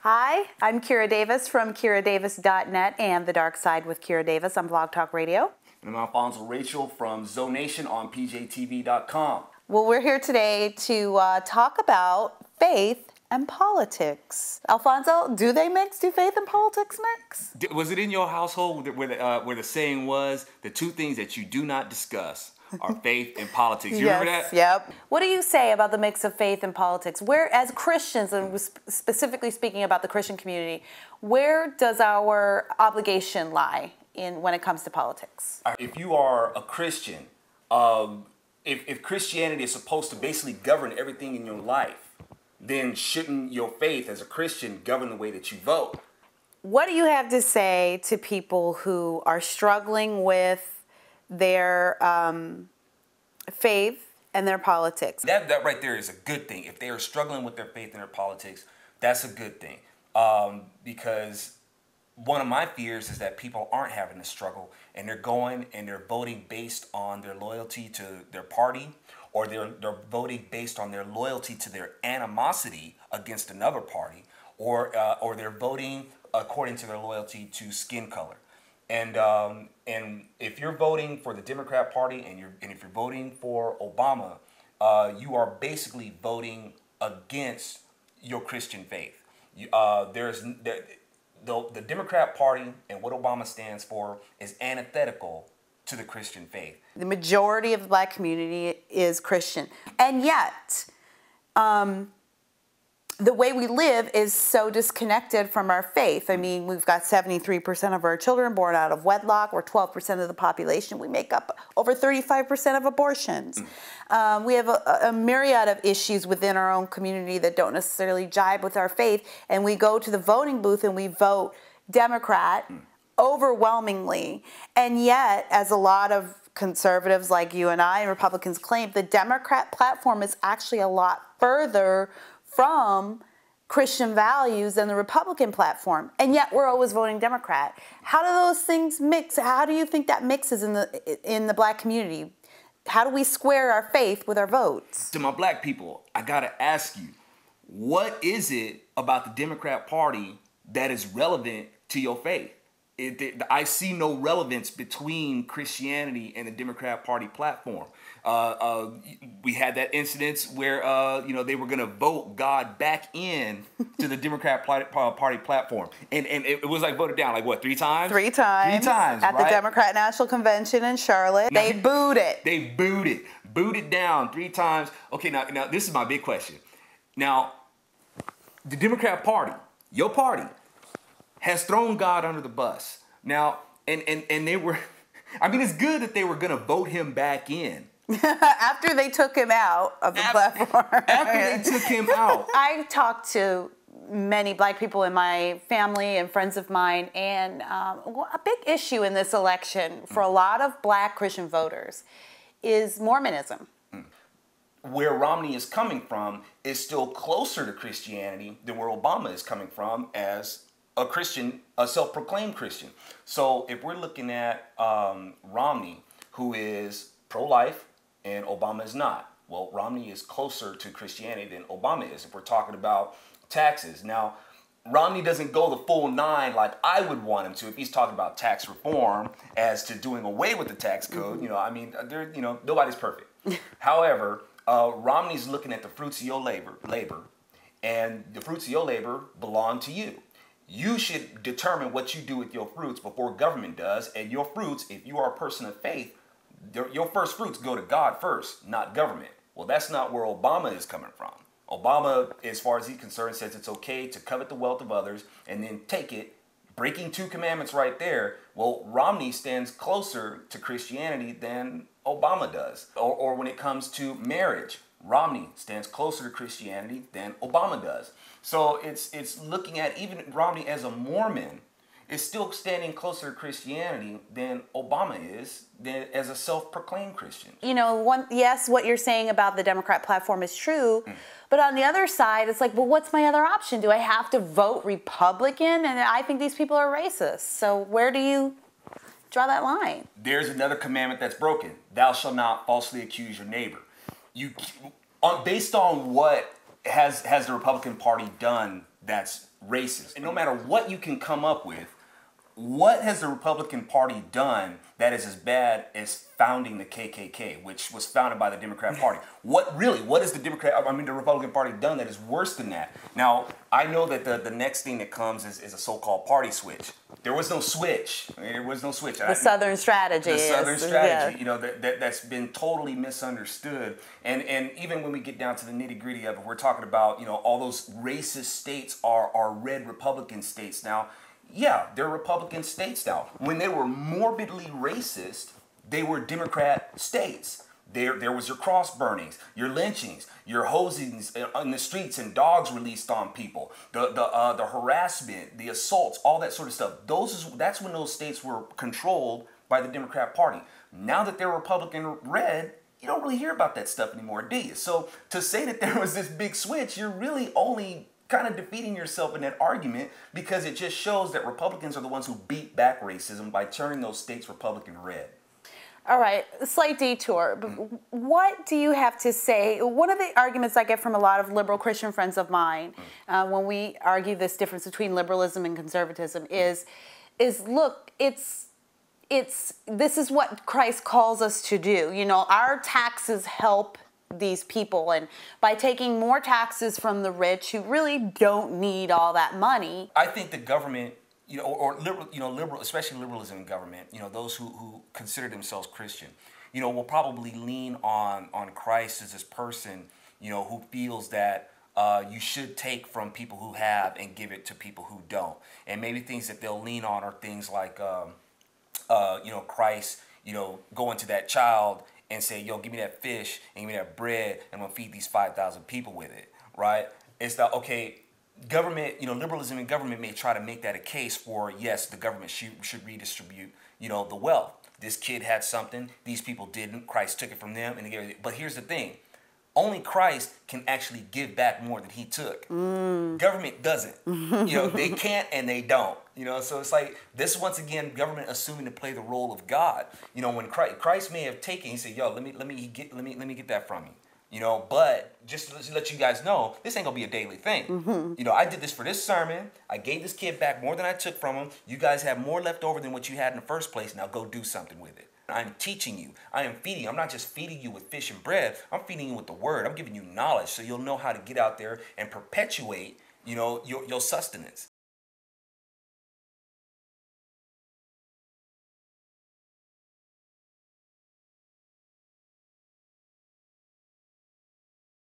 Hi, I'm Kira Davis from KiraDavis.net and The Dark Side with Kira Davis on Blog Talk Radio. And I'm AlfonZo Rachel from ZoNation on PJTV.com. Well, we're here today to talk about faith and politics. Alfonso, do they mix? Do faith and politics mix? Was it in your household where the saying was, the two things that you do not discuss are faith and politics? You remember that? Yep. What do you say about the mix of faith and politics? Where, as Christians, and specifically speaking about the Christian community, where does our obligation lie when it comes to politics? If you are a Christian, if Christianity is supposed to basically govern everything in your life, then shouldn't your faith as a Christian govern the way that you vote? What do you have to say to people who are struggling with their faith and their politics? That right there is a good thing. If they are struggling with their faith and their politics, that's a good thing. Because one of my fears is that people aren't having to struggle and they're going and they're voting based on their loyalty to their party, or they're voting based on their loyalty to their animosity against another party, or they're voting according to their loyalty to skin color. And if you're voting for the Democrat Party and if you're voting for Obama, you are basically voting against your Christian faith. The Democrat Party and what Obama stands for is antithetical to the Christian faith. The majority of the black community is Christian, and yet the way we live is so disconnected from our faith. I mean, we've got 73% of our children born out of wedlock. We're 12% of the population. We make up over 35% of abortions. We have a myriad of issues within our own community that don't necessarily jibe with our faith. And we go to the voting booth and we vote Democrat overwhelmingly. And yet, as a lot of conservatives like you and I and Republicans claim, the Democrat platform is actually a lot further from Christian values than the Republican platform, and yet we're always voting Democrat. How do those things mix? How do you think that mixes in the black community? How do we square our faith with our votes? To my black people, I gotta ask you, what is it about the Democrat Party that is relevant to your faith? I see no relevance between Christianity and the Democrat Party platform. We had that incident where they were going to vote God back in to the Democrat Party platform, and it was like voted down like what, 3 times? 3 times. 3 times at right? the Democrat National Convention in Charlotte. They booed it. They booed it down 3 times. Okay, now this is my big question. Now, the Democrat Party, your party, has thrown God under the bus. Now, and they were, I mean, it's good that they were going to vote him back in. After they took him out of the platform. After they took him out. I've talked to many black people in my family and friends of mine, and a big issue in this election for a lot of black Christian voters is Mormonism. Where Romney is coming from is still closer to Christianity than where Obama is coming from as a Christian, a self-proclaimed Christian. So if we're looking at Romney, who is pro-life and Obama is not, well, Romney is closer to Christianity than Obama is if we're talking about taxes. Now, Romney doesn't go the full 9 like I would want him to if he's talking about tax reform as to doing away with the tax code. I mean, nobody's perfect. However, Romney's looking at the fruits of your labor, and the fruits of your labor belong to you. You should determine what you do with your fruits before government does. And your fruits, if you are a person of faith, your first fruits go to God first, not government. Well, that's not where Obama is coming from. Obama, as far as he's concerned, says it's okay to covet the wealth of others and then take it, breaking 2 commandments right there. Well, Romney stands closer to Christianity than Obama does. Or when it comes to marriage, Romney stands closer to Christianity than Obama does. So it's looking at even Romney as a Mormon is still standing closer to Christianity than Obama is as a self-proclaimed Christian. Yes, what you're saying about the Democrat platform is true, but on the other side, it's like, well, what's my other option? Do I have to vote Republican? And I think these people are racist. So where do you draw that line? There's another commandment that's broken. Thou shalt not falsely accuse your neighbor. Based on what has the Republican Party done that's racist. And no matter what you can come up with, what has the Republican Party done that is as bad as founding the KKK, which was founded by the Democrat Party? What has the Republican Party done that is worse than that? Now, I know that the next thing that comes is a so-called party switch. There was no switch. There was no switch. The Southern strategy. The Southern strategy, you know, that's been totally misunderstood. And even when we get down to the nitty-gritty of it, we're talking about, you know, all those racist states are red Republican states now. Yeah, they're Republican states now. When they were morbidly racist, they were Democrat states. There was your cross burnings, your lynchings, your hosings on the streets, and dogs released on people, the harassment, the assaults, all that sort of stuff. That's when those states were controlled by the Democrat Party. Now that they're Republican red, you don't really hear about that stuff anymore, do you? So to say that there was this big switch, you're really only kind of defeating yourself in that argument, because it just shows that Republicans are the ones who beat back racism by turning those states Republican red. All right, a slight detour. What do you have to say? One of the arguments I get from a lot of liberal Christian friends of mine when we argue this difference between liberalism and conservatism is look, this is what Christ calls us to do. You know, our taxes help these people, and by taking more taxes from the rich who really don't need all that money. I think the government, you know, or liberal, especially liberalism in government, you know, those who consider themselves Christian, you know, will probably lean on Christ as this person, you know, who feels that you should take from people who have and give it to people who don't. And maybe things that they'll lean on are things like, you know, Christ, you know, going to that child and say, yo, give me that fish and give me that bread, and I'm gonna feed these 5,000 people with it, right? It's that, okay, government, you know, liberalism in government may try to make that a case for, yes, the government should redistribute, you know, the wealth. This kid had something, these people didn't, Christ took it from them, and they gave it. But here's the thing, only Christ can actually give back more than he took. Government doesn't. You know, they can't and they don't. You know, so it's like this, once again, government assuming to play the role of God. You know, when Christ may have taken, he said, yo, let me get that from you. You know, but just to let you guys know, this ain't gonna be a daily thing. You know, I did this for this sermon. I gave this kid back more than I took from him. You guys have more left over than what you had in the first place. Now go do something with it. I'm teaching you. I am feeding you. I'm not just feeding you with fish and bread. I'm feeding you with the word. I'm giving you knowledge so you'll know how to get out there and perpetuate, you know, your sustenance.